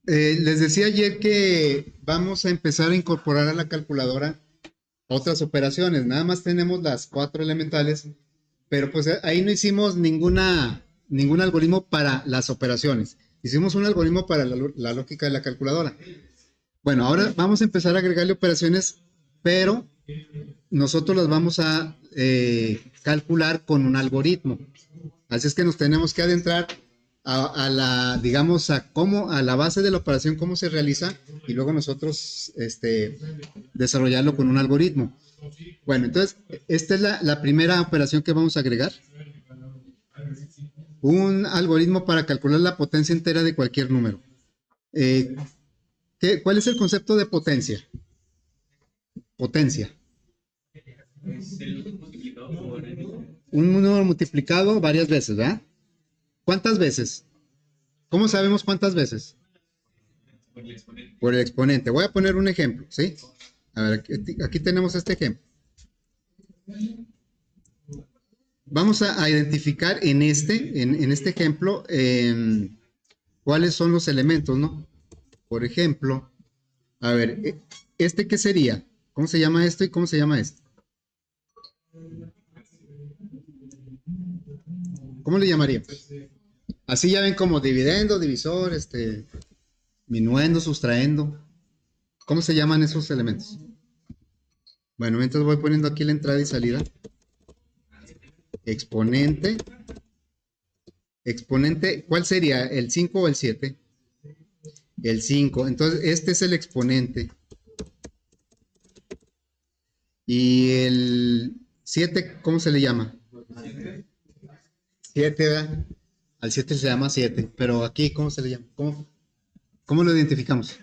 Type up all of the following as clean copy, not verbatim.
Les decía ayer que vamos a empezar a incorporar a la calculadora otras operaciones. Nada más tenemos las cuatro elementales, pero pues ahí no hicimos ningún algoritmo para las operaciones. Hicimos un algoritmo para la lógica de la calculadora. Bueno, ahora vamos a empezar a agregarle operaciones, pero nosotros las vamos a calcular con un algoritmo. Así es que nos tenemos que adentrar digamos, a la base de la operación, cómo se realiza, y luego nosotros desarrollarlo con un algoritmo. Bueno, entonces, esta es la primera operación que vamos a agregar. Un algoritmo para calcular la potencia entera de cualquier número. Eh, ¿Cuál es el concepto de potencia? Potencia. Un número multiplicado varias veces, ¿verdad? ¿Cuántas veces? ¿Cómo sabemos cuántas veces? Por el exponente. Voy a poner un ejemplo, ¿sí? A ver, aquí tenemos este ejemplo. Vamos a identificar en este ejemplo cuáles son los elementos, ¿no? Por ejemplo, a ver, ¿este qué sería? ¿Cómo se llama esto y cómo se llama esto? ¿Cómo le llamaríamos? Así ya ven como dividendo, divisor, minuendo, sustraendo. ¿Cómo se llaman esos elementos? Bueno, entonces voy poniendo aquí la entrada y salida. Exponente. Exponente, ¿cuál sería? ¿El 5 o el 7? El 5. Entonces, este es el exponente. Y el 7, ¿cómo se le llama? 7, ¿verdad? Al 7 se llama 7. Pero aquí, ¿cómo se le llama? ¿Cómo lo identificamos?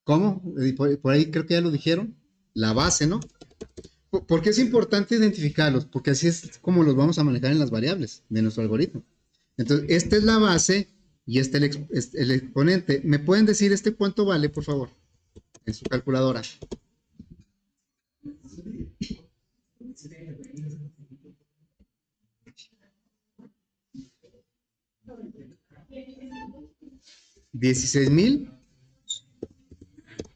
¿Cómo? Por ahí creo que ya lo dijeron. La base, ¿no? ¿Por qué es importante identificarlos? Porque así es como los vamos a manejar en las variables de nuestro algoritmo. Entonces, esta es la base y este es el exponente. ¿Me pueden decir cuánto vale, por favor? En su calculadora. ¿16,000?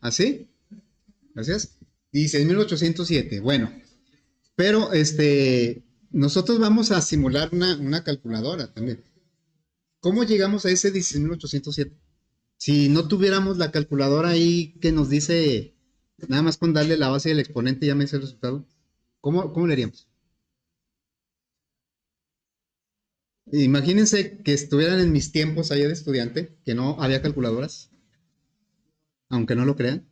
¿Así? Gracias. 16,807. Bueno, pero nosotros vamos a simular una calculadora también. ¿Cómo llegamos a ese 16,807? Si no tuviéramos la calculadora ahí que nos dice, nada más con darle la base del exponente ya me dice el resultado, ¿cómo le haríamos? Imagínense que estuvieran en mis tiempos allá de estudiante, que no había calculadoras, aunque no lo crean.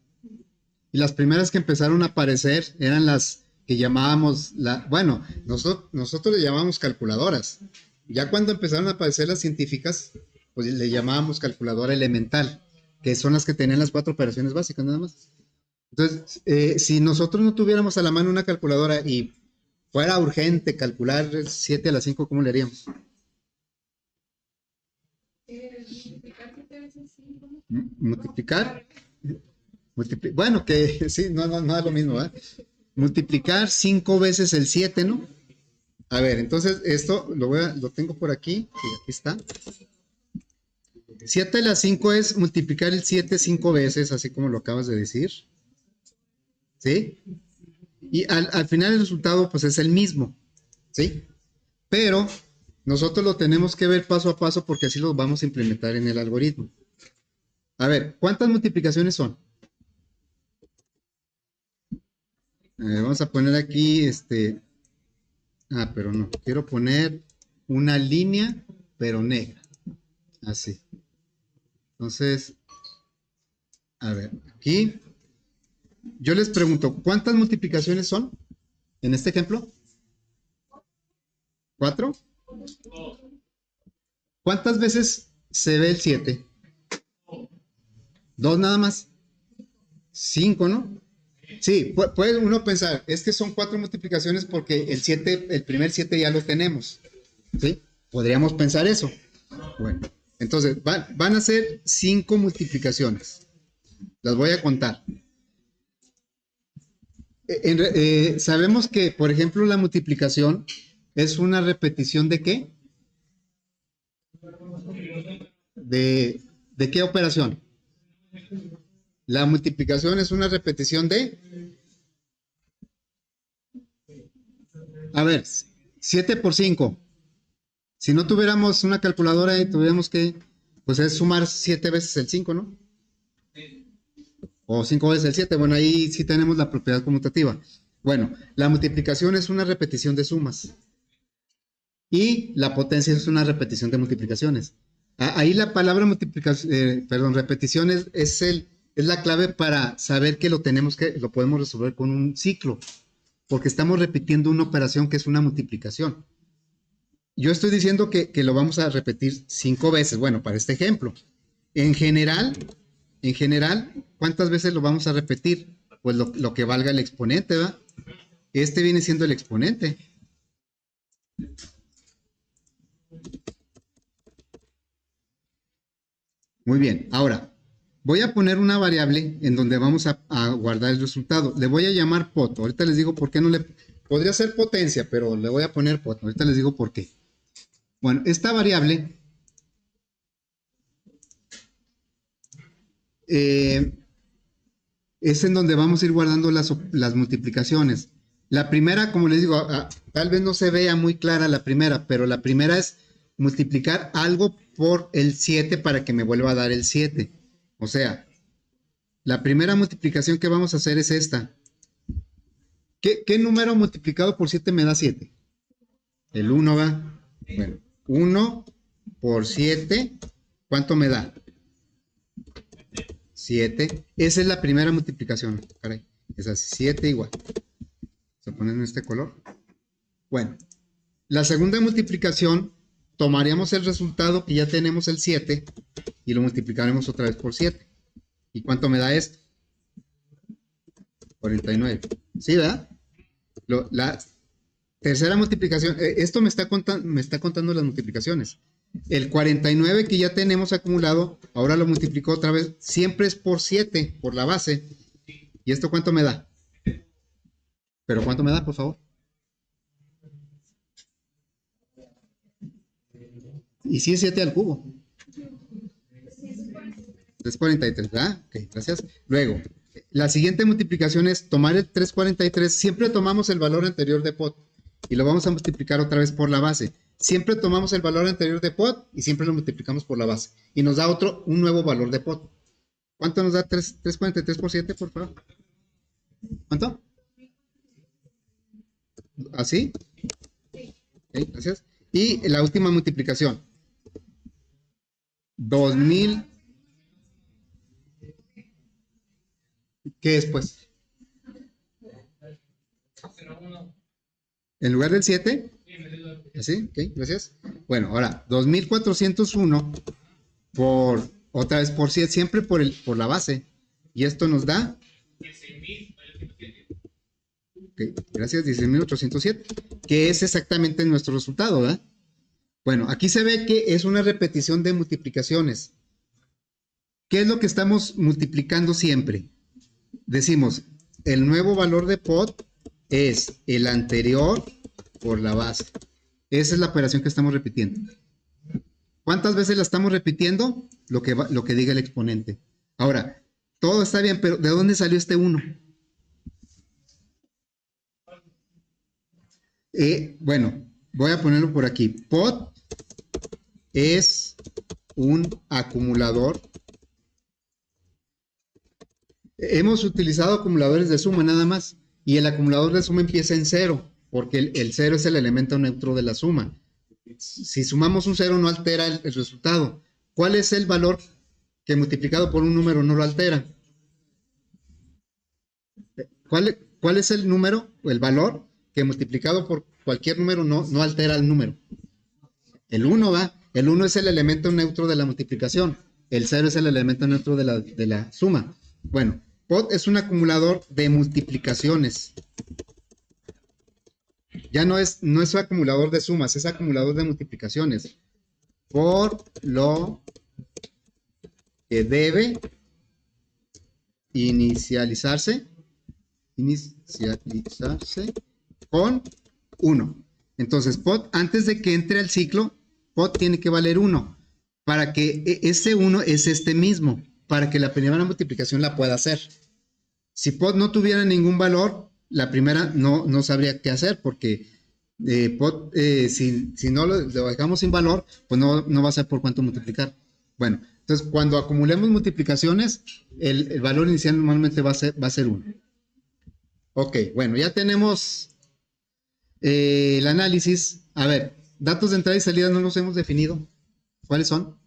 Y las primeras que empezaron a aparecer eran las que llamábamos, bueno, nosotros le llamábamos calculadoras. Ya cuando empezaron a aparecer las científicas, pues le llamábamos calculadora elemental, que son las que tenían las cuatro operaciones básicas nada más. Entonces, si nosotros no tuviéramos a la mano una calculadora y fuera urgente calcular 7 a la 5, ¿cómo le haríamos? Multiplicar. Bueno, que sí, no es lo mismo, ¿eh? Multiplicar 5 veces el 7, ¿no? A ver, entonces esto lo tengo por aquí, y aquí está. 7 a la 5 es multiplicar el 7 5 veces, así como lo acabas de decir. ¿Sí? Y al final el resultado pues es el mismo. ¿Sí? Pero nosotros lo tenemos que ver paso a paso porque así lo vamos a implementar en el algoritmo. A ver, ¿cuántas multiplicaciones son? Vamos a poner aquí, pero no, quiero poner una línea, pero negra. Así. Entonces, a ver, aquí yo les pregunto, ¿cuántas multiplicaciones son en este ejemplo? ¿4? ¿Cuántas veces se ve el 7? ¿2 nada más? 5, ¿no? Sí, puede uno pensar, es que son 4 multiplicaciones porque el primer 7 ya lo tenemos. ¿Sí? Podríamos pensar eso. Bueno, entonces van a ser 5 multiplicaciones. Las voy a contar. Sabemos que, por ejemplo, la multiplicación es una repetición ¿de qué? De ¿De qué operación? La multiplicación es una repetición de... A ver, 7 por 5. Si no tuviéramos una calculadora y tuviéramos que, pues es sumar 7 veces el 5, ¿no? O 5 veces el 7. Bueno, ahí sí tenemos la propiedad conmutativa. Bueno, la multiplicación es una repetición de sumas. Y la potencia es una repetición de multiplicaciones. Ahí la palabra multiplicación, repetición es la clave para saber que lo podemos resolver con un ciclo. Porque estamos repitiendo una operación que es una multiplicación. Yo estoy diciendo que lo vamos a repetir 5 veces. Bueno, para este ejemplo. En general, ¿cuántas veces lo vamos a repetir? Pues lo que valga el exponente, ¿verdad? Este viene siendo el exponente. Muy bien. Ahora, voy a poner una variable en donde vamos a guardar el resultado. Le voy a llamar pot. Ahorita les digo por qué no le... Podría ser potencia, pero le voy a poner pot. Ahorita les digo por qué. Bueno, esta variable es en donde vamos a ir guardando las multiplicaciones. La primera, como les digo, tal vez no se vea muy clara la primera, pero la primera es multiplicar algo por el 7 para que me vuelva a dar el 7. O sea, la primera multiplicación que vamos a hacer es esta. ¿Qué número multiplicado por 7 me da 7? El 1, ¿va? Bueno, 1 por 7, ¿cuánto me da? 7. Esa es la primera multiplicación. Caray, es así, 7 igual. Se pone en este color. Bueno, la segunda multiplicación, tomaríamos el resultado que ya tenemos el 7 y lo multiplicaremos otra vez por 7. ¿Y cuánto me da esto? 49. ¿Sí, verdad? La tercera multiplicación, esto me está contando las multiplicaciones. El 49 que ya tenemos acumulado, ahora lo multiplico otra vez, siempre es por 7, por la base. ¿Y esto cuánto me da? ¿Pero cuánto me da, por favor? Y si es 7 al cubo. Es 43, ¿verdad? Ok, gracias. Luego, la siguiente multiplicación es tomar el 343. Siempre tomamos el valor anterior de pot y lo vamos a multiplicar otra vez por la base. Siempre tomamos el valor anterior de pot y siempre lo multiplicamos por la base. Y nos da un nuevo valor de pot. ¿Cuánto nos da 343 por 7, por favor? ¿Cuánto? ¿Así? Ok, gracias. Y la última multiplicación. 2000. ¿Qué es, pues? En lugar del 7. ¿Así? Ok, gracias. Bueno, ahora, 2401 por, otra vez por 7, siempre por la base. Y esto nos da... Okay, gracias, 16.807. Que es exactamente nuestro resultado, ¿verdad? Bueno, aquí se ve que es una repetición de multiplicaciones. ¿Qué es lo que estamos multiplicando siempre? Decimos, el nuevo valor de pot es el anterior por la base. Esa es la operación que estamos repitiendo. ¿Cuántas veces la estamos repitiendo? Lo que diga el exponente. Ahora, todo está bien, pero ¿de dónde salió este 1? Bueno, voy a ponerlo por aquí. Pot es un acumulador. Hemos utilizado acumuladores de suma nada más. Y el acumulador de suma empieza en 0, porque el 0 es el elemento neutro de la suma. Si sumamos un 0 no altera el resultado. ¿Cuál es el valor que multiplicado por un número no lo altera? ¿Cuál es el número o el valor que multiplicado por cualquier número no altera el número? El 1, ¿va? El 1 es el elemento neutro de la multiplicación. El 0 es el elemento neutro de la suma. Bueno, pot es un acumulador de multiplicaciones. Ya no es un acumulador de sumas, es acumulador de multiplicaciones. Por lo que debe inicializarse con 1. Entonces, pot, antes de que entre al ciclo, pot tiene que valer 1. para que ese 1 es este mismo, para que la primera multiplicación la pueda hacer. Si pod no tuviera ningún valor, la primera no sabría qué hacer, porque pod, si no lo dejamos sin valor, pues no va a ser por cuánto multiplicar. Bueno, entonces cuando acumulemos multiplicaciones, el valor inicial normalmente va a ser 1. Ok, bueno, ya tenemos el análisis. A ver, datos de entrada y salida no los hemos definido. ¿Cuáles son?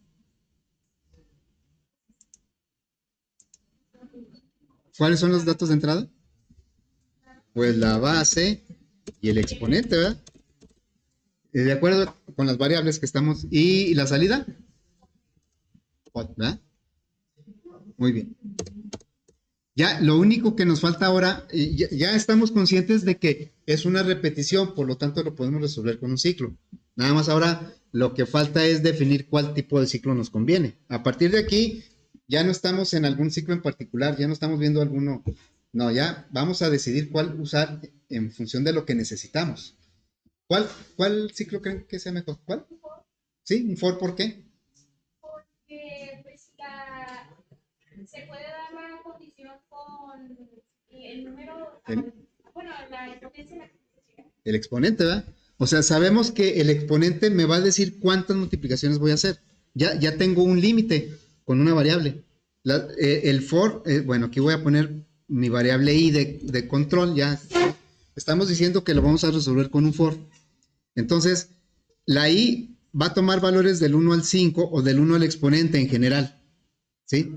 ¿Cuáles son los datos de entrada? Pues la base y el exponente, ¿verdad? De acuerdo con las variables que estamos. ¿Y la salida? ¿Verdad? Muy bien. Ya, lo único que nos falta ahora, ya estamos conscientes de que es una repetición, por lo tanto lo podemos resolver con un ciclo. Nada más ahora lo que falta es definir cuál tipo de ciclo nos conviene. A partir de aquí, ya no estamos en algún ciclo en particular, ya no estamos viendo alguno. No, ya vamos a decidir cuál usar en función de lo que necesitamos. ¿Cuál ciclo creen que sea mejor? ¿Cuál? ¿Sí? ¿Un for por qué? Porque pues se puede dar la condición con el número, bueno, la potencia. El exponente, ¿verdad? O sea, sabemos que el exponente me va a decir cuántas multiplicaciones voy a hacer. Ya tengo un límite con una variable. El for, bueno, aquí voy a poner mi variable i de control, ya estamos diciendo que lo vamos a resolver con un for. Entonces, la i va a tomar valores del 1 al 5 o del 1 al exponente en general, ¿sí?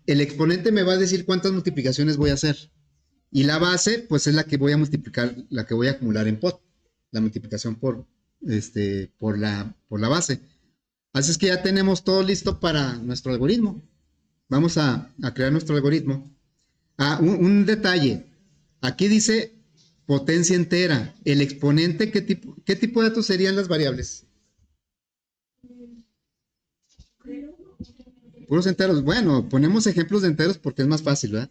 El exponente me va a decir cuántas multiplicaciones voy a hacer. Y la base, pues es la que voy a multiplicar, la que voy a acumular en pod. La multiplicación por la base. Así es que ya tenemos todo listo para nuestro algoritmo. Vamos a crear nuestro algoritmo. Un detalle. Aquí dice potencia entera. El exponente, ¿qué tipo de datos serían las variables? Puros enteros. Bueno, ponemos ejemplos de enteros porque es más fácil, ¿verdad?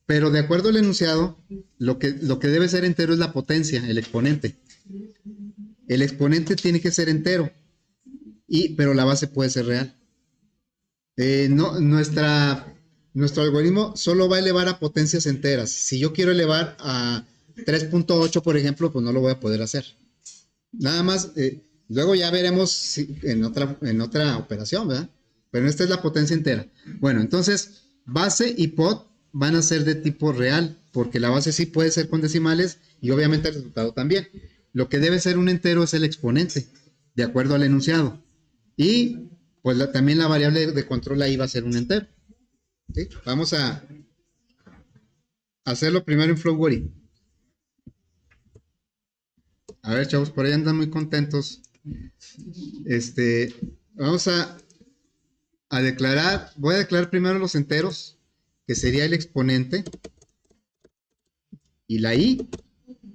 Pero de acuerdo al enunciado, lo que debe ser entero es la potencia, el exponente. El exponente tiene que ser entero, pero la base puede ser real. Nuestro algoritmo solo va a elevar a potencias enteras. Si yo quiero elevar a 3.8, por ejemplo, pues no lo voy a poder hacer. Nada más, luego ya veremos en otra operación, ¿verdad? Pero esta es la potencia entera. Bueno, entonces, base y pod van a ser de tipo real, porque la base sí puede ser con decimales y obviamente el resultado también. Lo que debe ser un entero es el exponente, de acuerdo al enunciado. Y pues también la variable de control ahí va a ser un entero. ¿Sí? Vamos a hacerlo primero en Flowori. A ver, chavos, por ahí andan muy contentos. Vamos a declarar, voy a declarar primero los enteros, que sería el exponente, y la i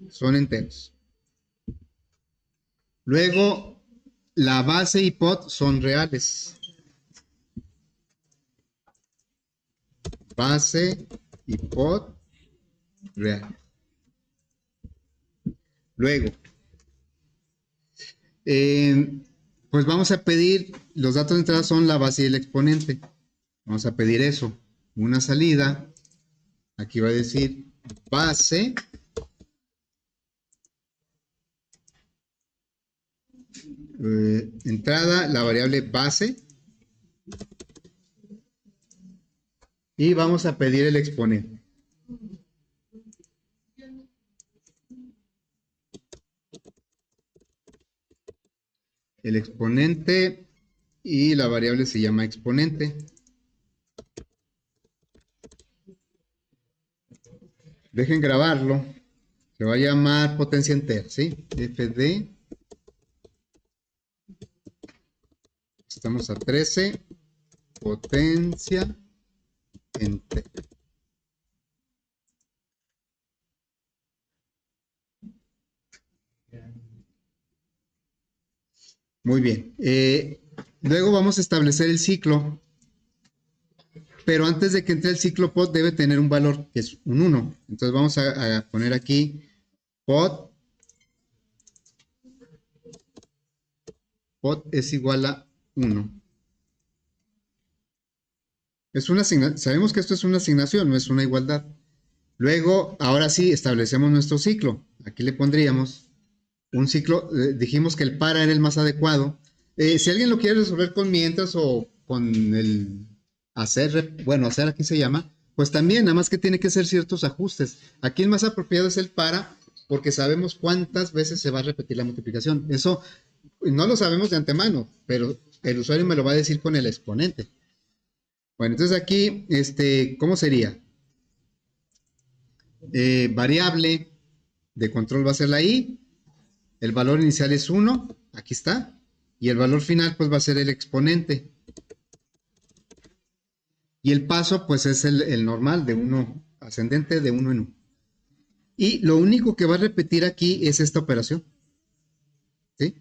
son enteros. Luego, la base y pod son reales. Base y pod real. Luego, pues vamos a pedir, los datos de entrada son la base y el exponente. Vamos a pedir eso. Una salida. Aquí va a decir base. Entrada, la variable base. Y vamos a pedir el exponente. El exponente y la variable se llama exponente. Dejen grabarlo. Se va a llamar potencia entera, ¿sí? FD. Estamos a 13. Potencia entera. Muy bien. Luego vamos a establecer el ciclo. Pero antes de que entre el ciclo pod debe tener un valor que es un 1. Entonces vamos a poner aquí pod. Pod es igual a 1. Sabemos que esto es una asignación, no es una igualdad. Luego, ahora sí, establecemos nuestro ciclo. Aquí le pondríamos un ciclo, dijimos que el para era el más adecuado. Si alguien lo quiere resolver con mientras o con el hacer, bueno, hacer aquí se llama, pues también, nada más que tiene que hacer ciertos ajustes. Aquí el más apropiado es el para, porque sabemos cuántas veces se va a repetir la multiplicación. Eso no lo sabemos de antemano, pero el usuario me lo va a decir con el exponente. Bueno, entonces aquí, ¿cómo sería? Variable de control va a ser la i, el valor inicial es 1, aquí está, y el valor final pues va a ser el exponente. Y el paso pues es el normal de 1 ascendente de 1 en 1. Y lo único que va a repetir aquí es esta operación. ¿Sí?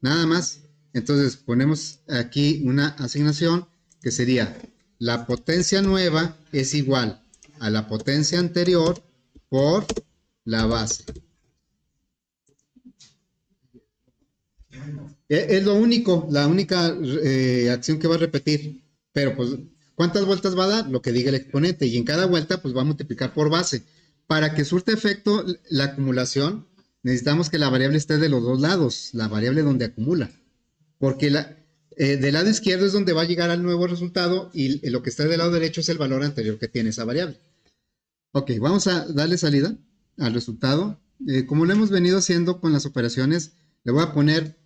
Nada más. Entonces ponemos aquí una asignación que sería la potencia nueva es igual a la potencia anterior por la base. Es lo único, la única acción que va a repetir. Pero pues, ¿cuántas vueltas va a dar? Lo que diga el exponente. Y en cada vuelta, pues va a multiplicar por base. Para que surte efecto la acumulación, necesitamos que la variable esté de los dos lados, la variable donde acumula. Porque del lado izquierdo es donde va a llegar al nuevo resultado y lo que está del lado derecho es el valor anterior que tiene esa variable. Ok, vamos a darle salida al resultado. Como lo hemos venido haciendo con las operaciones, le voy a poner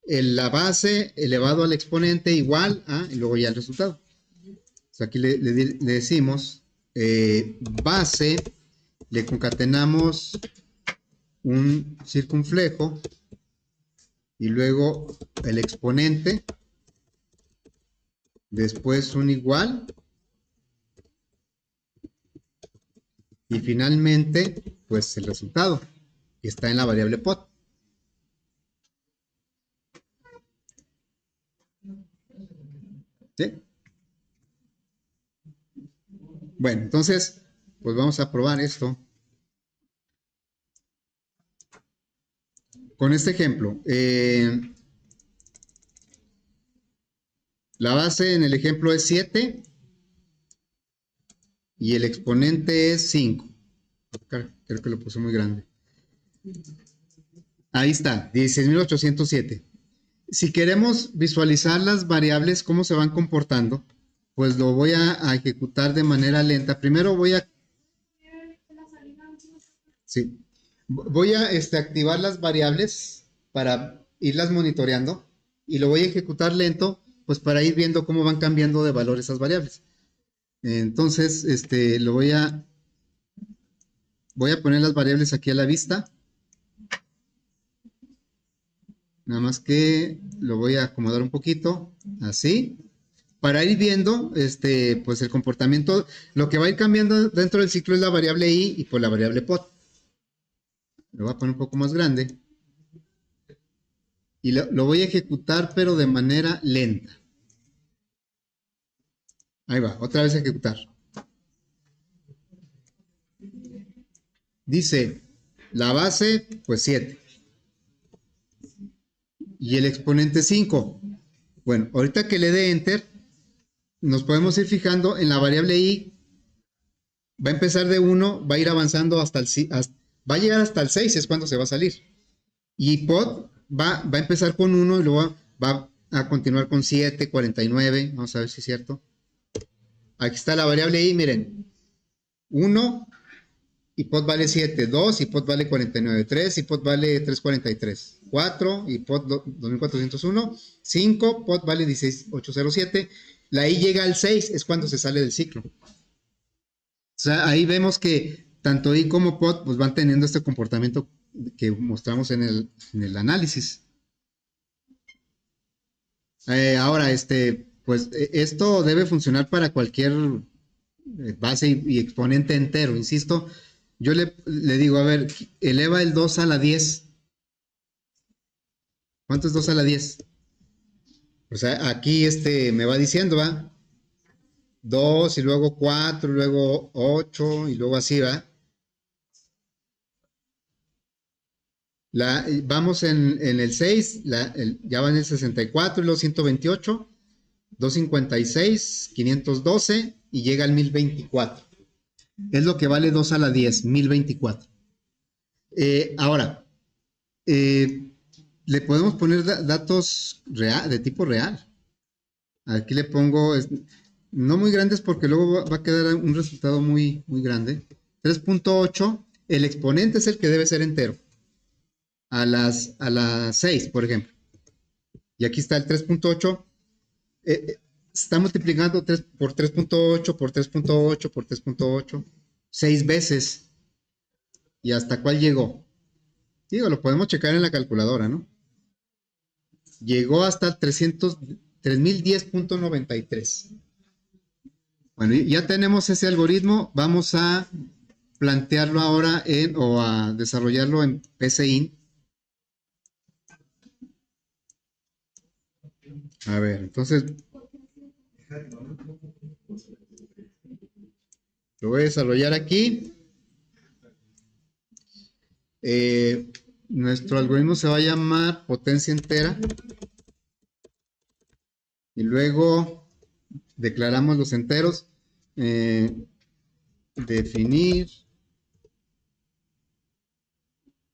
la base elevado al exponente igual a, y luego ya el resultado. Aquí le decimos base, le concatenamos un circunflejo y luego el exponente, después un igual y finalmente pues el resultado que está en la variable pot. ¿Sí? Bueno, entonces pues vamos a probar esto con este ejemplo. La base en el ejemplo es 7 y el exponente es 5. Creo que lo puse muy grande. Ahí está, 16.807. Si queremos visualizar las variables, cómo se van comportando, pues lo voy a ejecutar de manera lenta. Primero voy a... Sí. Voy a activar las variables para irlas monitoreando y lo voy a ejecutar lento, pues para ir viendo cómo van cambiando de valor esas variables. Entonces, voy a poner las variables aquí a la vista. Nada más que lo voy a acomodar un poquito, así, para ir viendo, pues el comportamiento. Lo que va a ir cambiando dentro del ciclo es la variable i y por la variable pot. Lo voy a poner un poco más grande. Y lo voy a ejecutar, pero de manera lenta. Ahí va, otra vez ejecutar. Dice, la base, pues 7. Y el exponente 5. Bueno, ahorita que le dé Enter, nos podemos ir fijando en la variable i. Va a empezar de 1, va a ir avanzando hasta el... va a llegar hasta el 6, es cuando se va a salir. Y pod va a empezar con 1 y luego va a continuar con 7, 49. Vamos a ver si es cierto. Aquí está la variable i, miren. 1 y pod vale 7, 2 y pod vale 49, 3 y pod vale 343, 4 y pod 2401, 5, pod vale 16807. La i llega al 6, es cuando se sale del ciclo. O sea, ahí vemos que tanto i como pod pues van teniendo este comportamiento que mostramos en el análisis. Ahora, pues esto debe funcionar para cualquier base y exponente entero, insisto. Yo le digo, a ver, eleva el 2 a la 10. ¿Cuánto es 2 a la 10? O sea, aquí me va diciendo, ¿va? 2 y luego 4, luego 8 y luego así, ¿va? Vamos en el 6, ya va en el 64 y luego 128. 256, 512 y llega al 1024. Es lo que vale 2 a la 10, 1024. Ahora, le podemos poner datos de tipo real. Aquí le pongo, no muy grandes porque luego va a quedar un resultado muy, muy grande. 3.8, el exponente es el que debe ser entero. A las 6, por ejemplo. Y aquí está el 3.8. Está multiplicando 3 por 3.8 por 3.8 por 3.8 6 veces. ¿Y hasta cuál llegó? Digo, lo podemos checar en la calculadora, ¿no? Llegó hasta 3010.93. Bueno, ya tenemos ese algoritmo. Vamos a plantearlo ahora o a desarrollarlo en PCInt. A ver, entonces lo voy a desarrollar aquí. Nuestro algoritmo se va a llamar potencia entera. Y luego declaramos los enteros. Definir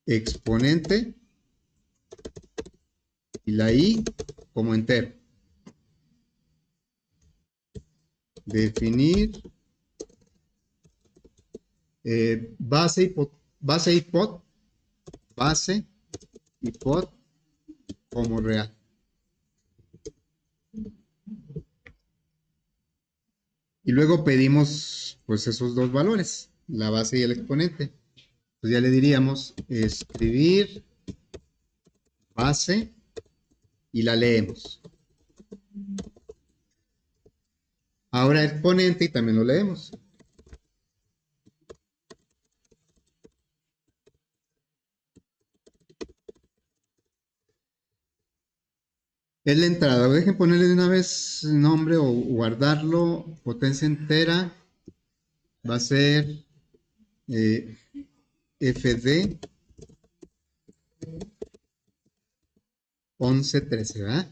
exponente y la i como entero. Definir base y pod como real. Y luego pedimos pues esos dos valores, la base y el exponente. Pues ya le diríamos escribir base y la leemos. Ahora exponente y también lo leemos. Es la entrada. Dejen ponerle de una vez nombre o guardarlo. Potencia entera va a ser FD 1113, ¿verdad?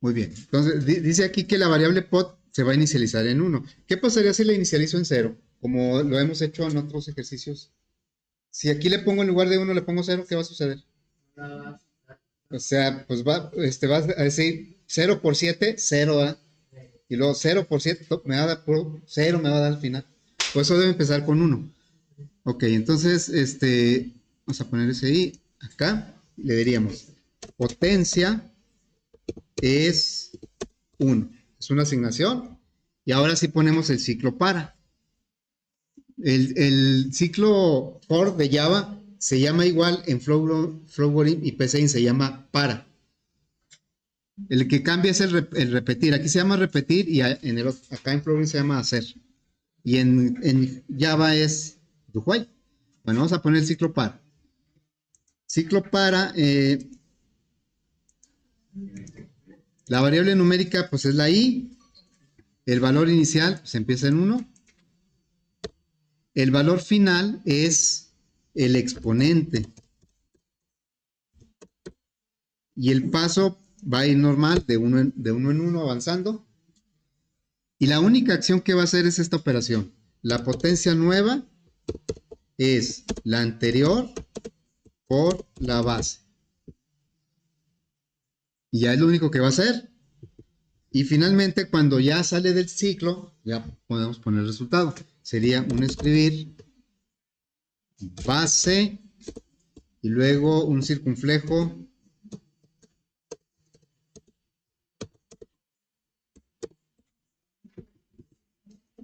Muy bien. Entonces, dice aquí que la variable pod se va a inicializar en 1. ¿Qué pasaría si la inicializo en 0? Como lo hemos hecho en otros ejercicios. Si aquí le pongo en lugar de 1, le pongo 0, ¿qué va a suceder? O sea, pues va a decir 0 por 7, 0, ¿verdad? Y luego 0 por 7 me va a dar 0, me va a dar al final. Por eso debe empezar con 1. Ok, entonces, vamos a poner ese i acá. Le diríamos, potencia es 1. Es una asignación. Y ahora sí ponemos el ciclo para. El ciclo for de Java se llama igual en Flowboarding y PCInt se llama para. El que cambia es el repetir. Aquí se llama repetir y acá en Flowboarding se llama hacer. Y en Java es do while. Bueno, vamos a poner el ciclo para. Ciclo para, la variable numérica pues es la i. El valor inicial pues empieza en 1. El valor final es el exponente. Y el paso va a ir normal de uno en uno avanzando. Y la única acción que va a hacer es esta operación. La potencia nueva es la anterior por la base. Y ya es lo único que va a hacer. Y finalmente, cuando ya sale del ciclo, ya podemos poner el resultado. Sería un escribir base y luego un circunflejo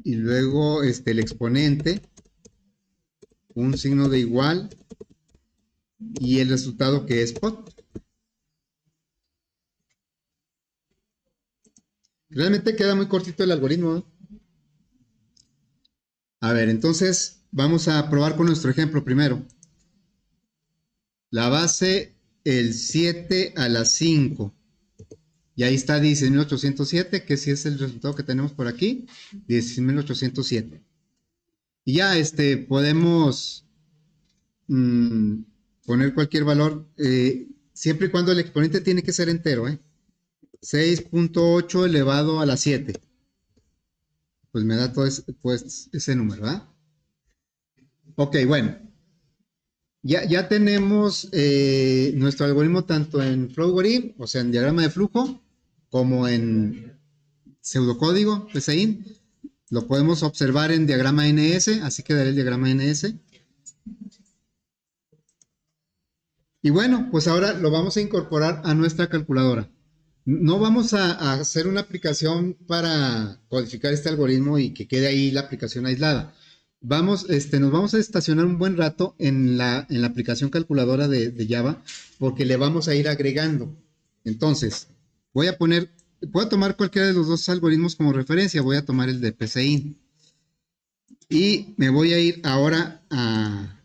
y luego el exponente, un signo de igual y el resultado que es pod. Realmente queda muy cortito el algoritmo, ¿eh? A ver, entonces vamos a probar con nuestro ejemplo primero. La base, el 7 a las 5. Y ahí está 16.807, que sí es el resultado que tenemos por aquí. 16.807. Y ya podemos poner cualquier valor, siempre y cuando el exponente tiene que ser entero, ¿eh? 6.8 elevado a la 7. Pues me da todo ese número, ¿verdad? Ok, bueno. Ya tenemos nuestro algoritmo tanto en Flowalgorithm, o sea, en diagrama de flujo, como en pseudocódigo, PSeInt. Lo podemos observar en diagrama NS, así quedaría el diagrama NS. Y bueno, pues ahora lo vamos a incorporar a nuestra calculadora. No vamos a hacer una aplicación para codificar este algoritmo y que quede ahí la aplicación aislada. Nos vamos a estacionar un buen rato en la aplicación calculadora de Java porque le vamos a ir agregando. Entonces, voy a tomar cualquiera de los dos algoritmos como referencia. Voy a tomar el de PSeInt. Y me voy a ir ahora a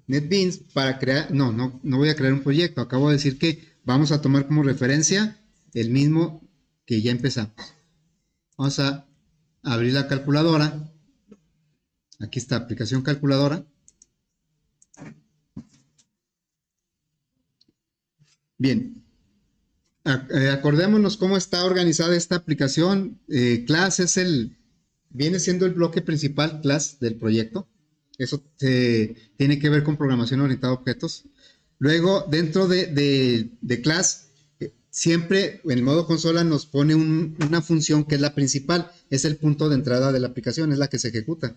NetBeans para crear, no voy a crear un proyecto. Acabo de decir que vamos a tomar como referencia el mismo que ya empezamos. Vamos a abrir la calculadora. Aquí está, aplicación calculadora. Bien, acordémonos cómo está organizada esta aplicación. Class viene siendo el bloque principal, class, del proyecto. Eso tiene que ver con programación orientada a objetos. Luego, dentro de class, siempre en el modo consola nos pone una función que es la principal, es el punto de entrada de la aplicación, es la que se ejecuta.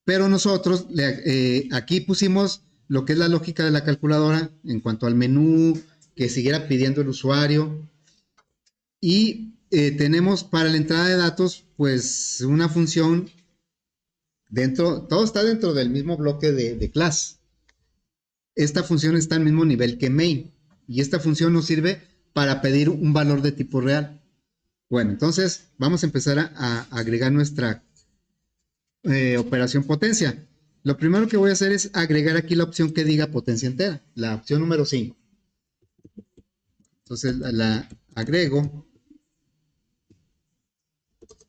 Pero nosotros aquí pusimos lo que es la lógica de la calculadora en cuanto al menú, que siguiera pidiendo el usuario. Y tenemos para la entrada de datos, pues una función todo está dentro del mismo bloque de class. Esta función está al mismo nivel que main. Y esta función nos sirve para pedir un valor de tipo real. Bueno, entonces vamos a empezar a agregar nuestra operación potencia. Lo primero que voy a hacer es agregar aquí la opción que diga potencia entera, la opción número 5. Entonces la agrego.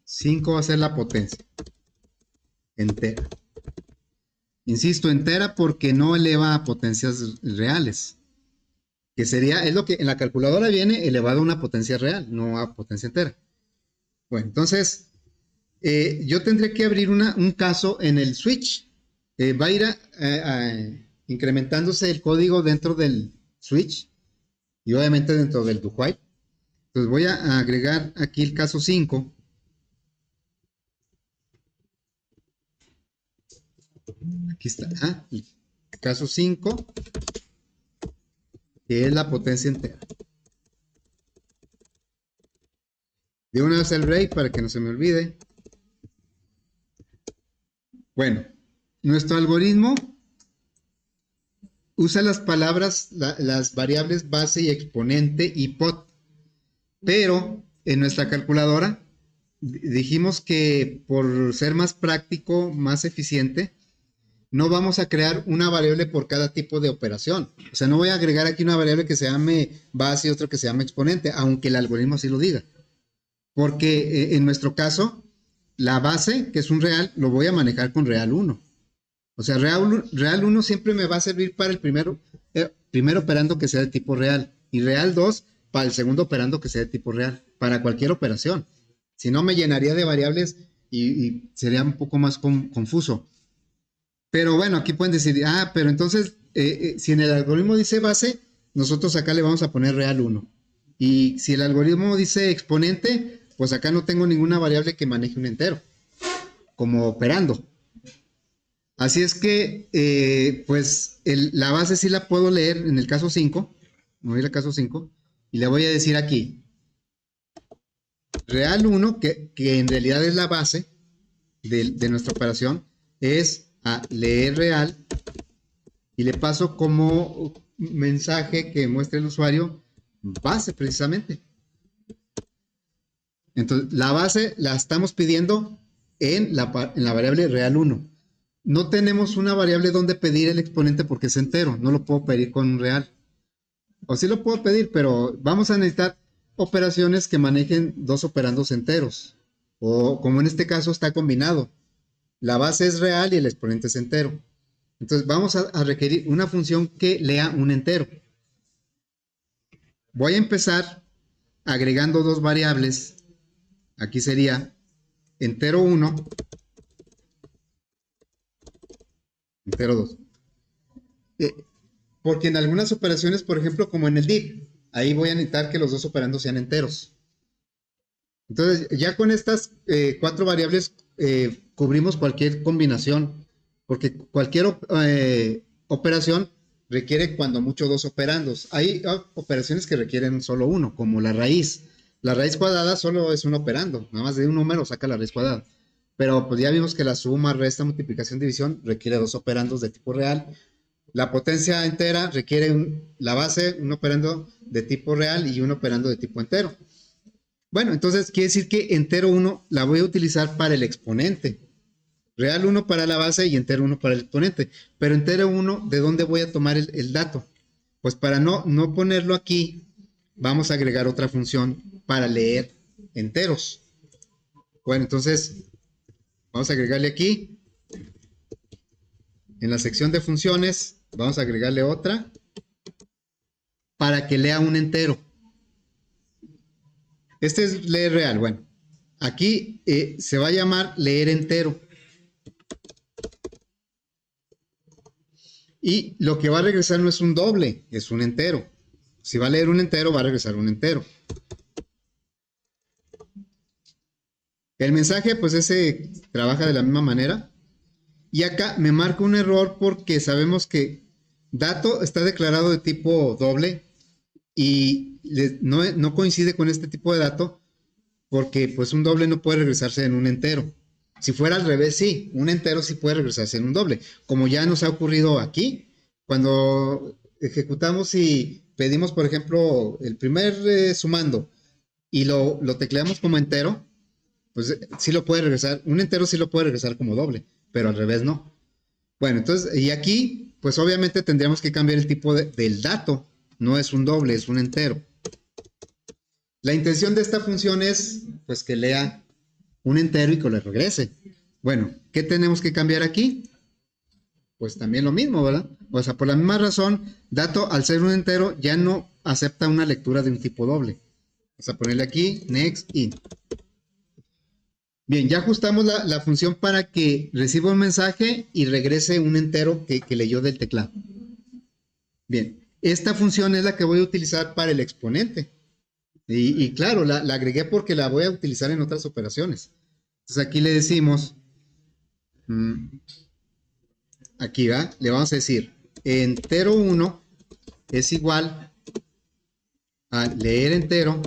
5 va a ser la potencia entera. Insisto, entera porque no eleva a potencias reales. Que es lo que en la calculadora viene elevado a una potencia real, no a potencia entera. Bueno, entonces yo tendré que abrir un caso en el switch. Va a ir incrementándose el código dentro del switch y obviamente dentro del do while. Entonces voy a agregar aquí el caso 5. Aquí está. El caso 5, que es la potencia entera. De una vez el break para que no se me olvide. Bueno, nuestro algoritmo usa las palabras, las variables base y exponente y pot. Pero en nuestra calculadora dijimos que por ser más práctico, más eficiente, no vamos a crear una variable por cada tipo de operación. O sea, no voy a agregar aquí una variable que se llame base y otra que se llame exponente, aunque el algoritmo así lo diga. Porque en nuestro caso, la base, que es un real, lo voy a manejar con real 1. O sea, real 1 siempre me va a servir para el primer operando que sea de tipo real. Y real 2 para el segundo operando que sea de tipo real. Para cualquier operación. Si no, me llenaría de variables y sería un poco más confuso. Pero bueno, aquí pueden decir, pero entonces, si en el algoritmo dice base, nosotros acá le vamos a poner real 1. Y si el algoritmo dice exponente, pues acá no tengo ninguna variable que maneje un entero, como operando. Así es que, pues, la base sí la puedo leer en el caso 5. Me voy al caso 5 y le voy a decir aquí, real 1, que en realidad es la base de nuestra operación, es a leer real y le paso como mensaje que muestre el usuario base precisamente. Entonces la base la estamos pidiendo en la variable real 1. No tenemos una variable donde pedir el exponente porque es entero, no lo puedo pedir con un real. O sí lo puedo pedir, pero vamos a necesitar operaciones que manejen dos operandos enteros. O como en este caso está combinado. La base es real y el exponente es entero. Entonces vamos a requerir una función que lea un entero. Voy a empezar agregando dos variables. Aquí sería entero 1, entero 2. Porque en algunas operaciones, por ejemplo, como en el div, ahí voy a necesitar que los dos operandos sean enteros. Entonces, ya con estas 4 variables cubrimos cualquier combinación, porque cualquier operación requiere cuando mucho 2 operandos. Hay operaciones que requieren solo uno, como la raíz. La raíz cuadrada solo es un operando, nada más de un número saca la raíz cuadrada. Pero pues ya vimos que la suma, resta, multiplicación, división requiere 2 operandos de tipo real. La potencia entera requiere la base, un operando de tipo real y un operando de tipo entero. Bueno, entonces quiere decir que entero 1 la voy a utilizar para el exponente. Real 1 para la base y entero 1 para el exponente. Pero entero 1, ¿de dónde voy a tomar el dato? Pues para no ponerlo aquí, vamos a agregar otra función para leer enteros. Bueno, entonces vamos a agregarle aquí. En la sección de funciones, vamos a agregarle otra para que lea un entero. Este es leer real. Bueno, aquí se va a llamar leer entero. Y lo que va a regresar no es un doble, es un entero. Si va a leer un entero, va a regresar un entero. El mensaje, pues ese trabaja de la misma manera. Y acá me marca un error porque sabemos que dato está declarado de tipo doble y no coincide con este tipo de dato porque pues un doble no puede regresarse en un entero. Si fuera al revés, sí, un entero sí puede regresarse en un doble, como ya nos ha ocurrido aquí, cuando ejecutamos y pedimos, por ejemplo, el primer sumando y lo tecleamos como entero, pues sí lo puede regresar, un entero sí lo puede regresar como doble, pero al revés no. Bueno, entonces, y aquí, pues obviamente tendríamos que cambiar el tipo del dato, no es un doble, es un entero. La intención de esta función es, pues, que lea un entero y que le regrese. Bueno, ¿qué tenemos que cambiar aquí? Pues también lo mismo, ¿verdad? O sea, por la misma razón, dato al ser un entero ya no acepta una lectura de un tipo doble. Vamos a ponerle aquí, next, in. Bien, ya ajustamos la función para que reciba un mensaje y regrese un entero que leyó del teclado. Bien, esta función es la que voy a utilizar para el exponente. Y claro, la agregué porque la voy a utilizar en otras operaciones. Entonces aquí le decimos, aquí va, le vamos a decir, entero 1 es igual a leer entero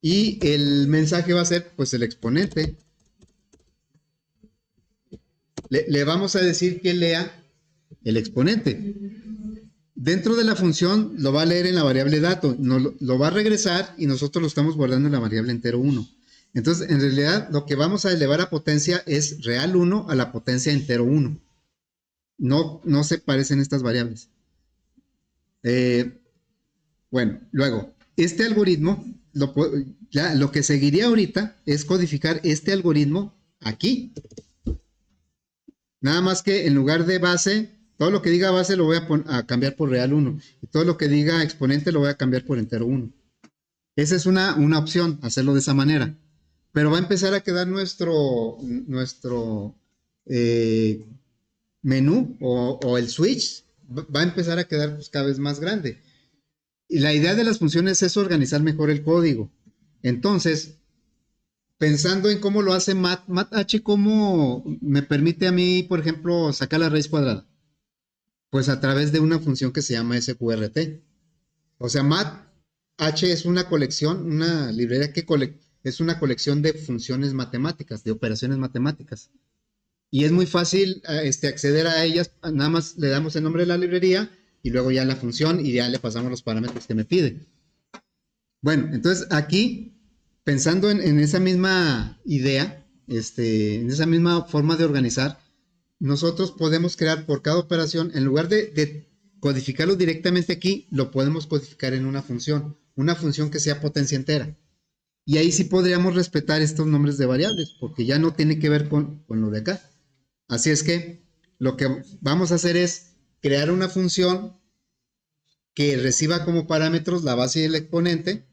y el mensaje va a ser pues el exponente. Le vamos a decir que lea el exponente. Dentro de la función lo va a leer en la variable dato, lo va a regresar y nosotros lo estamos guardando en la variable entero 1. Entonces, en realidad, lo que vamos a elevar a potencia es real 1 a la potencia entero 1. No se parecen estas variables. Bueno, luego, este algoritmo, lo que seguiría ahorita es codificar este algoritmo aquí. Nada más que en lugar de base, todo lo que diga base lo voy a cambiar por real 1. Y todo lo que diga exponente lo voy a cambiar por entero 1. Esa es una opción, hacerlo de esa manera. Pero va a empezar a quedar nuestro menú o el switch va a empezar a quedar pues, cada vez más grande. Y la idea de las funciones es organizar mejor el código. Entonces, pensando en cómo lo hace MathH, cómo me permite a mí, por ejemplo, sacar la raíz cuadrada. Pues a través de una función que se llama sqrt. O sea, MathH es una colección, una librería que es una colección de funciones matemáticas, de operaciones matemáticas. Y es muy fácil acceder a ellas, nada más le damos el nombre de la librería y luego ya la función y ya le pasamos los parámetros que me pide. Bueno, entonces aquí, pensando en esa misma idea, en esa misma forma de organizar, nosotros podemos crear por cada operación, en lugar de codificarlo directamente aquí, lo podemos codificar en una función que sea potencia entera. Y ahí sí podríamos respetar estos nombres de variables, porque ya no tiene que ver con lo de acá. Así es que lo que vamos a hacer es crear una función que reciba como parámetros la base y el exponente,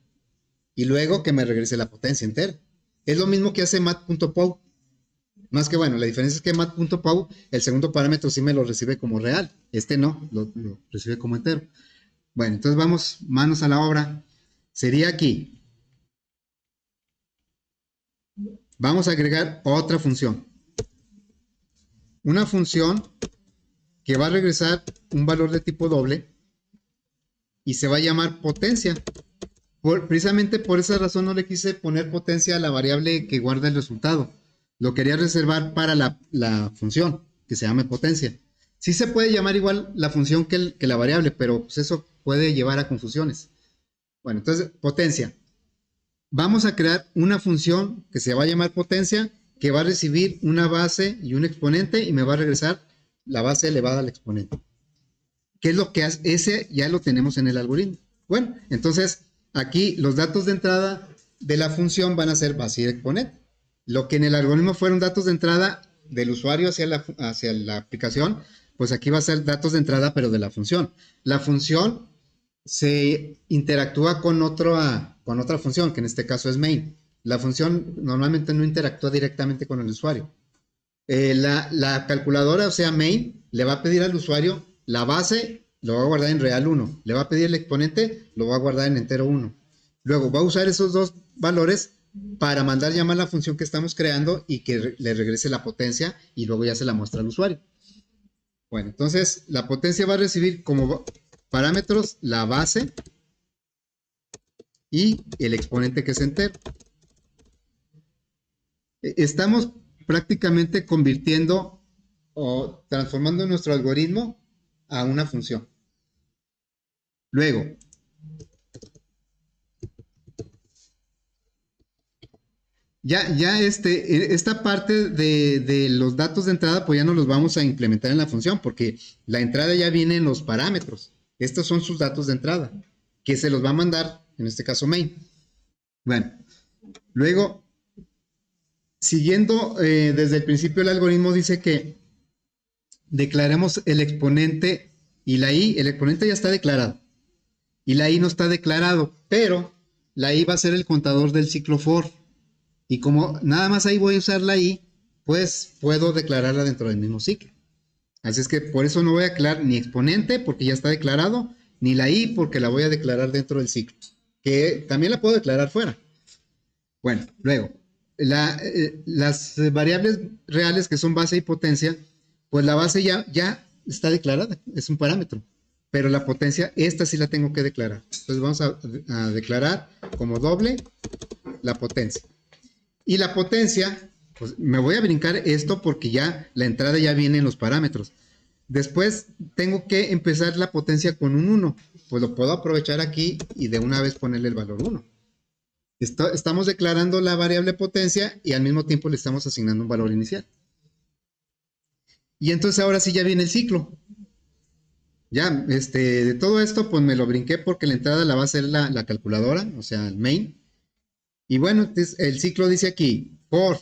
y luego que me regrese la potencia entera. Es lo mismo que hace mat.pow. Más que bueno, la diferencia es que mat.pow, el segundo parámetro sí me lo recibe como real. Este no, lo recibe como entero. Bueno, entonces vamos manos a la obra. Sería aquí. Vamos a agregar otra función. Una función que va a regresar un valor de tipo doble y se va a llamar potencia. Precisamente por esa razón no le quise poner potencia a la variable que guarda el resultado. Lo quería reservar para la función que se llame potencia. Sí se puede llamar igual la función que la variable, pero pues eso puede llevar a confusiones. Bueno, entonces, potencia. Vamos a crear una función que se va a llamar potencia, que va a recibir una base y un exponente y me va a regresar la base elevada al exponente. ¿Qué es lo que hace? Ese ya lo tenemos en el algoritmo. Bueno, entonces aquí los datos de entrada de la función van a ser base y exponente. Lo que en el algoritmo fueron datos de entrada del usuario hacia la aplicación, pues aquí va a ser datos de entrada pero de la función. La función se interactúa con otra función, que en este caso es main. La función normalmente no interactúa directamente con el usuario. La calculadora, o sea, main, le va a pedir al usuario la base, lo va a guardar en real 1. Le va a pedir el exponente, lo va a guardar en entero 1. Luego va a usar esos dos valores para mandar llamar la función que estamos creando y que le regrese la potencia y luego ya se la muestra al usuario. Bueno, entonces la potencia va a recibir como parámetros la base y el exponente que es entero. Estamos prácticamente convirtiendo o transformando nuestro algoritmo a una función. Luego, esta parte de los datos de entrada, pues ya no los vamos a implementar en la función, porque la entrada ya viene en los parámetros. Estos son sus datos de entrada, que se los va a mandar, en este caso main. Bueno, luego, siguiendo desde el principio el algoritmo dice que declaremos el exponente y la i. El exponente ya está declarado y la i no está declarado, pero la i va a ser el contador del ciclo for. Y como nada más ahí voy a usar la i, pues puedo declararla dentro del mismo ciclo. Así es que por eso no voy a declarar ni exponente porque ya está declarado, ni la i porque la voy a declarar dentro del ciclo, que también la puedo declarar fuera. Bueno, luego, las variables reales que son base y potencia, pues la base ya está declarada, es un parámetro, pero la potencia, esta sí la tengo que declarar. Entonces vamos a declarar como doble la potencia. Y la potencia, pues me voy a brincar esto porque ya la entrada ya viene en los parámetros. Después tengo que empezar la potencia con un 1. Pues lo puedo aprovechar aquí y de una vez ponerle el valor 1. Estamos declarando la variable potencia y al mismo tiempo le estamos asignando un valor inicial. Y entonces ahora sí ya viene el ciclo. Ya, de todo esto pues me lo brinqué porque la entrada la va a hacer la calculadora, o sea, el main. Y bueno, entonces el ciclo dice aquí, for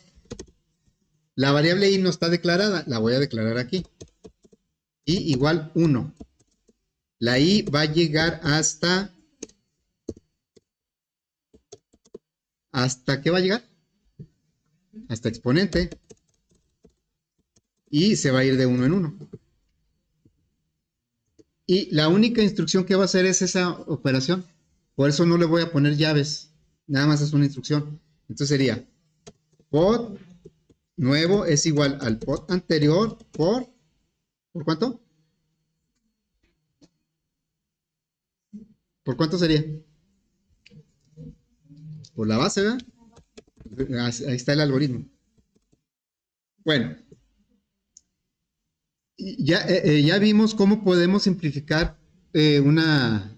la variable i no está declarada, la voy a declarar aquí. Y igual 1. La i va a llegar ¿hasta qué va a llegar? Hasta exponente. Y se va a ir de 1 en 1. Y la única instrucción que va a hacer es esa operación. Por eso no le voy a poner llaves. Nada más es una instrucción. Entonces sería pod nuevo es igual al pod anterior ¿por cuánto? ¿Por cuánto sería? Por la base, ¿verdad? Ahí está el algoritmo. Bueno, ya vimos cómo podemos simplificar una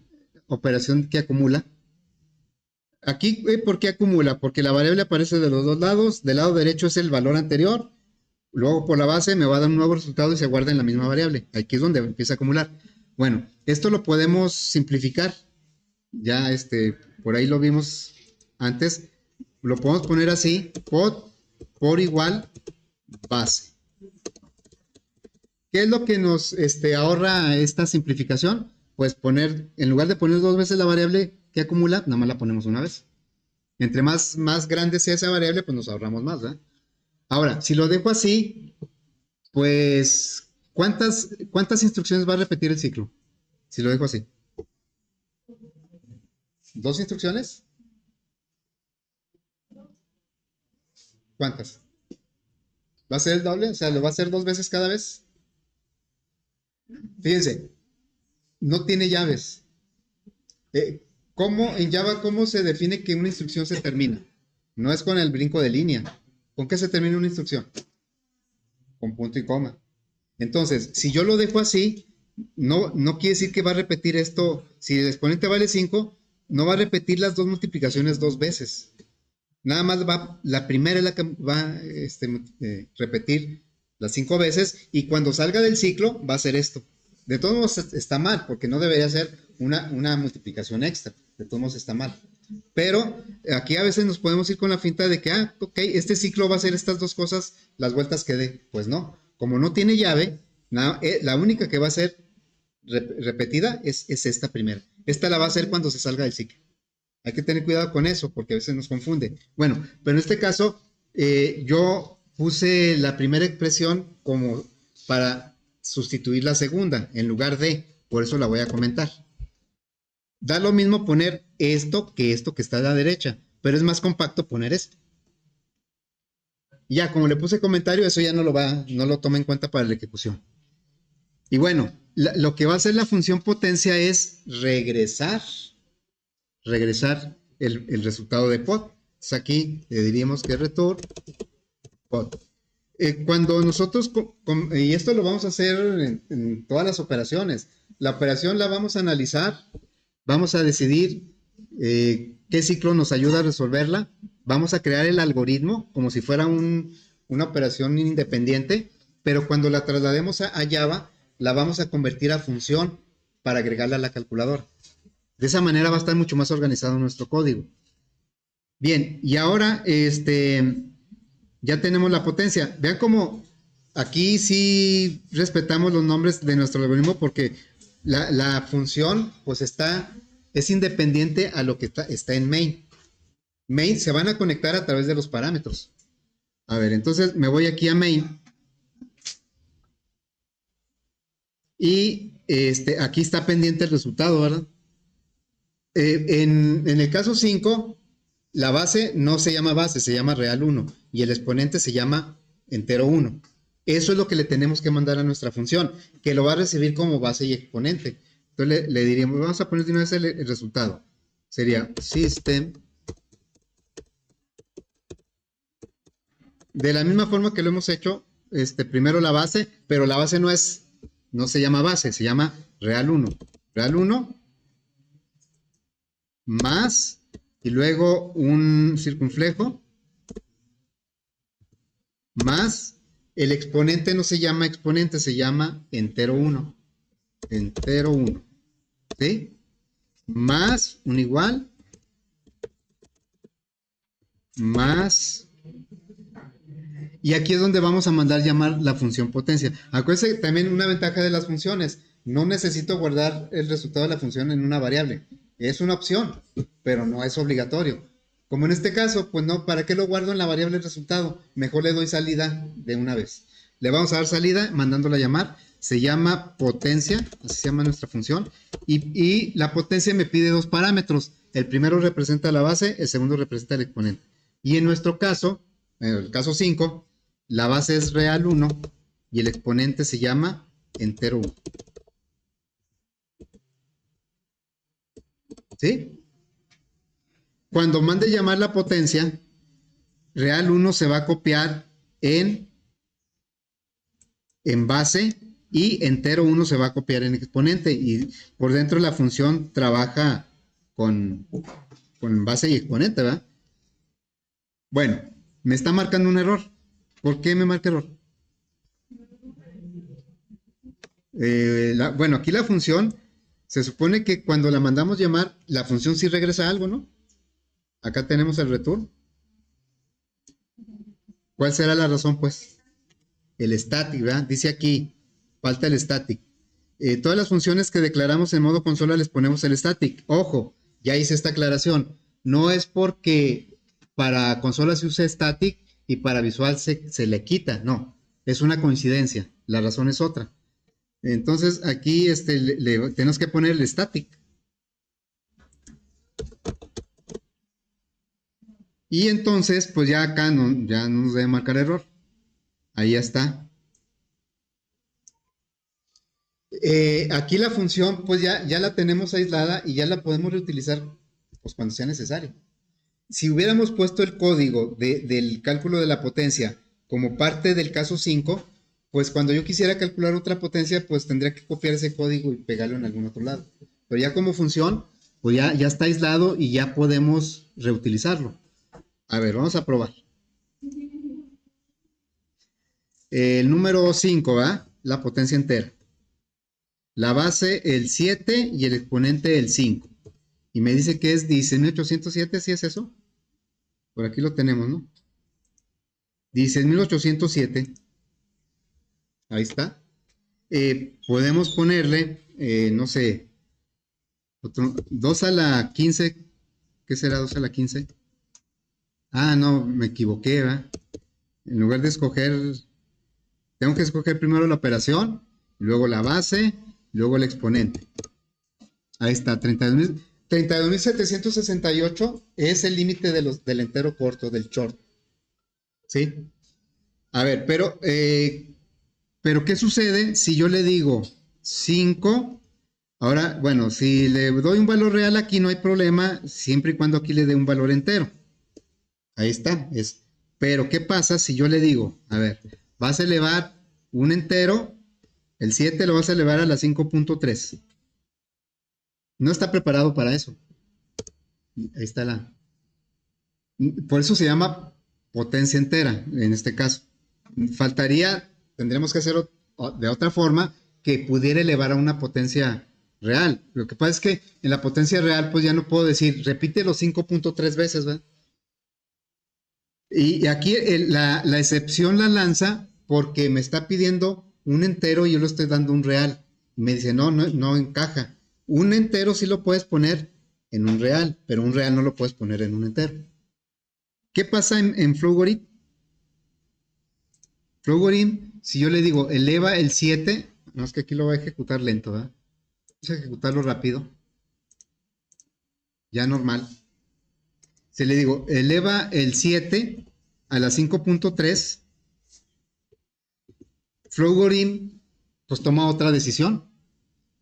operación que acumula. Aquí, ¿por qué acumula? Porque la variable aparece de los dos lados. Del lado derecho es el valor anterior. Luego por la base me va a dar un nuevo resultado y se guarda en la misma variable. Aquí es donde empieza a acumular. Bueno, esto lo podemos simplificar. Ya por ahí lo vimos antes. Lo podemos poner así. Pod por igual base. ¿Qué es lo que nos ahorra esta simplificación? Pues en lugar de poner dos veces la variable que acumula, nada más la ponemos una vez. Entre más grande sea esa variable, pues nos ahorramos más, ¿verdad? Ahora, si lo dejo así, pues, ¿cuántas instrucciones va a repetir el ciclo? Si lo dejo así. ¿Dos instrucciones? ¿Cuántas? ¿Va a ser el doble? O sea, ¿lo va a hacer 2 veces cada vez? Fíjense, no tiene llaves. En Java, ¿cómo se define que una instrucción se termina? No es con el brinco de línea. ¿Con qué se termina una instrucción? Con punto y coma. Entonces, si yo lo dejo así, no quiere decir que va a repetir esto. Si el exponente vale 5, no va a repetir las dos multiplicaciones 2 veces. Nada más la primera es la que va a repetir las 5 veces, y cuando salga del ciclo va a ser esto. De todos modos está mal, porque no debería ser una multiplicación extra. De todos modos está mal. Pero aquí a veces nos podemos ir con la finta de que, ok, este ciclo va a ser estas dos cosas, las vueltas que dé. Pues no, como no tiene llave, la única que va a ser repetida es esta primera. Esta la va a hacer cuando se salga del ciclo. Hay que tener cuidado con eso, porque a veces nos confunde. Bueno, pero en este caso, yo puse la primera expresión como para sustituir la segunda, en lugar de, por eso la voy a comentar. Da lo mismo poner esto que está a la derecha, pero es más compacto poner esto. Ya, como le puse comentario, eso ya no lo toma en cuenta para la ejecución. Y bueno, lo que va a hacer la función potencia es regresar el resultado de pod. Entonces aquí le diríamos que return pod. Cuando nosotros, y esto lo vamos a hacer en todas las operaciones, la operación la vamos a analizar, vamos a decidir qué ciclo nos ayuda a resolverla, vamos a crear el algoritmo como si fuera una operación independiente, pero cuando la traslademos a Java, la vamos a convertir a función para agregarla a la calculadora. De esa manera va a estar mucho más organizado nuestro código. Bien, y ahora ya tenemos la potencia. Vean cómo aquí sí respetamos los nombres de nuestro algoritmo, porque la función pues es independiente a lo que está en main. Main se van a conectar a través de los parámetros. A ver, entonces me voy aquí a main. Y aquí está pendiente el resultado, ¿verdad? En el caso 5, la base no se llama base, se llama real 1. Y el exponente se llama entero 1. Eso es lo que le tenemos que mandar a nuestra función, que lo va a recibir como base y exponente. Entonces le diríamos, vamos a poner de una vez el resultado. Sería system. De la misma forma que lo hemos hecho, primero la base, pero la base no se llama base, se llama real 1. Real 1 más, y luego un circunflejo, más, el exponente no se llama exponente, se llama entero 1. Entero 1. ¿Sí? Más un igual, más, y aquí es donde vamos a mandar llamar la función potencia. Acuérdense también una ventaja de las funciones, no necesito guardar el resultado de la función en una variable. Es una opción, pero no es obligatorio. Como en este caso, pues no, ¿para qué lo guardo en la variable resultado? Mejor le doy salida de una vez. Le vamos a dar salida mandándola a llamar. Se llama potencia, así se llama nuestra función. Y la potencia me pide dos parámetros. El primero representa la base, el segundo representa el exponente. Y en nuestro caso, en el caso 5, la base es real 1 y el exponente se llama entero 1. ¿Sí? Cuando mande llamar la potencia, real 1 se va a copiar en base y entero 1 se va a copiar en exponente, y por dentro la función trabaja con base y exponente, ¿verdad? Bueno, me está marcando un error. ¿Por qué me marca error? Bueno, aquí la función se supone que cuando la mandamos llamar, la función sí regresa algo, ¿no? Acá tenemos el return. ¿Cuál será la razón, pues? El static, ¿verdad? Dice aquí, falta el static. Todas las funciones que declaramos en modo consola les ponemos el static. Ojo, ya hice esta aclaración. no es porque para consola se usa static y para visual se le quita, no, es una coincidencia, la razón es otra. Entonces aquí tenemos que poner el static. Y entonces, pues ya acá ya no nos debe marcar error. Ahí ya está. Aquí la función, pues ya la tenemos aislada y ya la podemos reutilizar pues, cuando sea necesario. Si hubiéramos puesto el código del cálculo de la potencia como parte del caso 5, pues cuando yo quisiera calcular otra potencia, pues tendría que copiar ese código y pegarlo en algún otro lado. Pero ya como función, pues ya está aislado y ya podemos reutilizarlo. A ver, vamos a probar. El número 5, ¿va? La potencia entera. La base el 7 y el exponente el 5. Y me dice que es 16.807, ¿sí es eso? Por aquí lo tenemos, ¿no? 16.807. Ahí está. Podemos ponerle, no sé, 2 a la 15. ¿Qué será 2 a la 15? Ah, no, me equivoqué, ¿verdad? En lugar de escoger, tengo que escoger primero la operación, luego la base, luego el exponente. Ahí está, 32.768 es el límite del entero corto, del short. ¿Sí? A ver, pero ¿qué sucede si yo le digo 5? Ahora, bueno, si le doy un valor real aquí no hay problema, siempre y cuando aquí le dé un valor entero. Ahí está. Pero, ¿qué pasa si yo le digo, a ver, vas a elevar un entero, el 7 lo vas a elevar a la 5.3? No está preparado para eso. Ahí está Por eso se llama potencia entera, en este caso. Tendríamos que hacerlo de otra forma que pudiera elevar a una potencia real. Lo que pasa es que en la potencia real, pues ya no puedo decir, repite los 5.3 veces, ¿verdad? Y aquí la excepción la lanza porque me está pidiendo un entero y yo le estoy dando un real. Me dice, no encaja. Un entero sí lo puedes poner en un real, pero un real no lo puedes poner en un entero. ¿Qué pasa en Flowgorit? Flowgorit, si yo le digo eleva el 7, no es que aquí lo voy a ejecutar lento, ¿verdad? Vamos a ejecutarlo rápido. Ya normal. Si le digo eleva el 7 a la 5.3, Flowgorit pues toma otra decisión.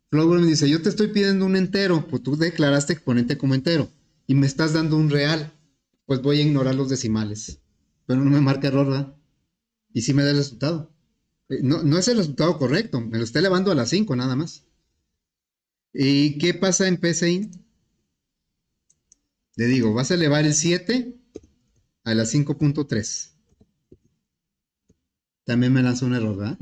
Flowgorit dice, yo te estoy pidiendo un entero, pues tú declaraste exponente como entero y me estás dando un real, pues voy a ignorar los decimales. Pero no me marca error, ¿verdad? Y sí me da el resultado. No es el resultado correcto, me lo está elevando a las 5 nada más. ¿Y qué pasa en PCI? Le digo, vas a elevar el 7 a la 5.3. También me lanza un error, ¿verdad?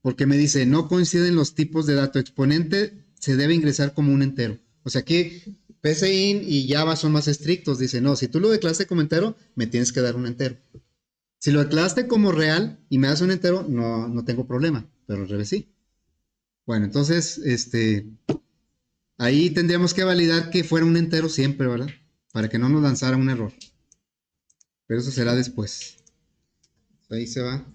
Porque me dice, no coinciden los tipos de dato. Exponente se debe ingresar como un entero. O sea, aquí PCIN y Java son más estrictos. Dice, no, si tú lo declaraste como entero, me tienes que dar un entero. Si lo declaraste como real y me das un entero, no tengo problema. Pero al revés sí. Bueno, entonces, ahí tendríamos que validar que fuera un entero siempre, ¿verdad? Para que no nos lanzara un error. Pero eso será después. Ahí se va.